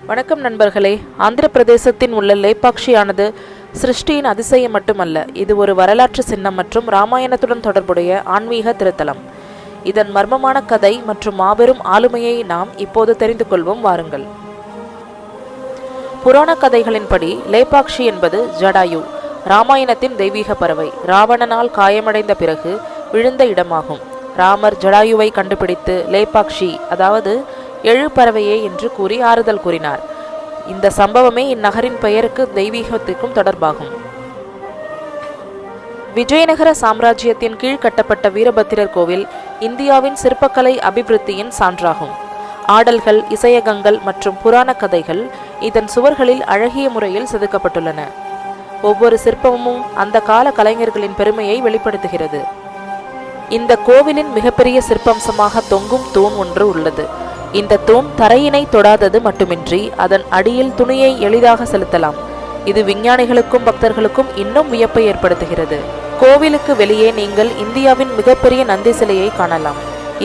வணக்கம் நண்பர்களே. ஆந்திர பிரதேசத்தின் உள்ள லேபாக்ஷியானது சிருஷ்டியின் அதிசயம் மட்டுமல்ல, இது ஒரு வரலாற்று சின்னம் மற்றும் இராமாயணத்துடன் தொடர்புடைய ஆன்மீக திருத்தலம். இதன் மர்மமான கதை மற்றும் மாபெரும் ஆளுமையை நாம் இப்போது தெரிந்து கொள்வோம். வாருங்கள். புராண கதைகளின்படி லேபாக்ஷி என்பது ஜடாயு, இராமாயணத்தின் தெய்வீக பறவை, ராவணனால் காயமடைந்த பிறகு விழுந்த இடமாகும். ராமர் ஜடாயுவை கண்டுபிடித்து லேபாக்ஷி, அதாவது எழு பறவையே என்று கூறி ஆறுதல் கூறினார். இந்த சம்பவமே இந்நகரின் பெயருக்கு தெய்வீகத்திற்கும் தொடர்பாகும். விஜயநகர சாம்ராஜ்யத்தின் கீழ் கட்டப்பட்ட வீரபத்திரர் கோவில் இந்தியாவின் சிற்பக்கலை அபிவிருத்தியின் சான்றாகும். ஆடல்கள், இசையகங்கள் மற்றும் புராண கதைகள் இதன் சுவர்களில் அழகிய முறையில் செதுக்கப்பட்டுள்ளன. ஒவ்வொரு சிற்பமும் அந்த கால கலைஞர்களின் பெருமையை வெளிப்படுத்துகிறது. இந்த கோவிலின் மிகப்பெரிய சிற்பம்சமாக தொங்கும் தூண் ஒன்று உள்ளது. இந்த தூண் தரையினை தொடாதது மட்டுமின்றி அதன் அடியில் துணியை எளிதாக செலுத்தலாம். இது விஞ்ஞானிகளுக்கும் பக்தர்களுக்கும் இன்னும் வியப்பை ஏற்படுத்துகிறது. கோவிலுக்கு வெளியே நீங்கள் இந்தியாவின் மிகப்பெரிய நந்தி சிலையை காணலாம்.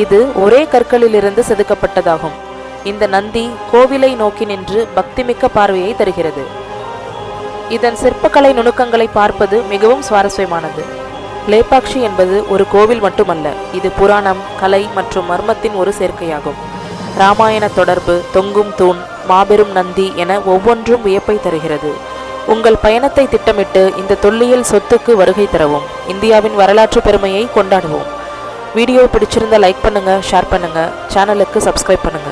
இது ஒரே கற்களிலிருந்து செதுக்கப்பட்டதாகும். இந்த நந்தி கோவிலை நோக்கி நின்று பக்திமிக்க பார்வையை தருகிறது. இதன் சிற்பக்கலை நுணுக்கங்களை பார்ப்பது மிகவும் சுவாரஸ்யமானது. லேபாக்ஷி என்பது ஒரு கோவில் மட்டுமல்ல, இது புராணம், கலை மற்றும் மர்மத்தின் ஒரு சேர்க்கையாகும். இராமாயண தொடர்பு, தொங்கும் தூண், மாபெரும் நந்தி என ஒவ்வொன்றும் வியப்பை தருகிறது. உங்கள் பயணத்தை திட்டமிட்டு இந்த தொல்லியல் சொத்துக்கு வருகை தரவும். இந்தியாவின் வரலாற்று பெருமையை கொண்டாடுவோம். வீடியோ பிடிச்சிருந்தா லைக் பண்ணுங்க, ஷேர் பண்ணுங்க, சேனலுக்கு சப்ஸ்கிரைப் பண்ணுங்க.